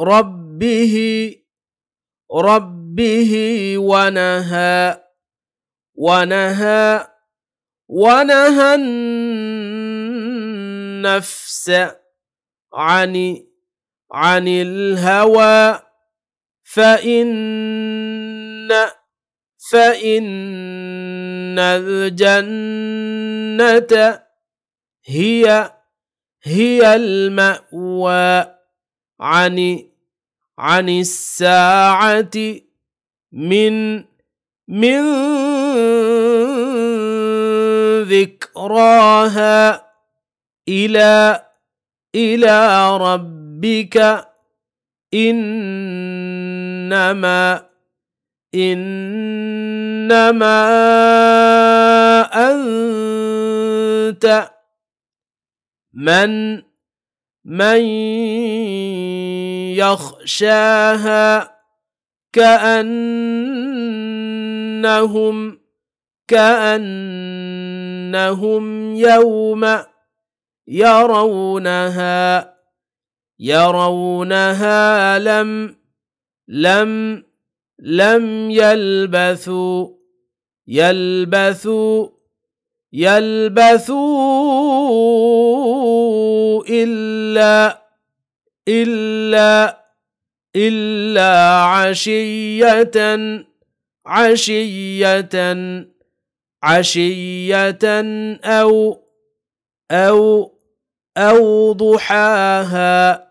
ربه ربه ونهى النفس عن الهوى فإن الجنة هي المأوى عن الساعة من ذكراها إلى ربك إنما أنت من يخشاها كأنهم يوم يرونها لم يلبثوا إلا عشية أو ضحاها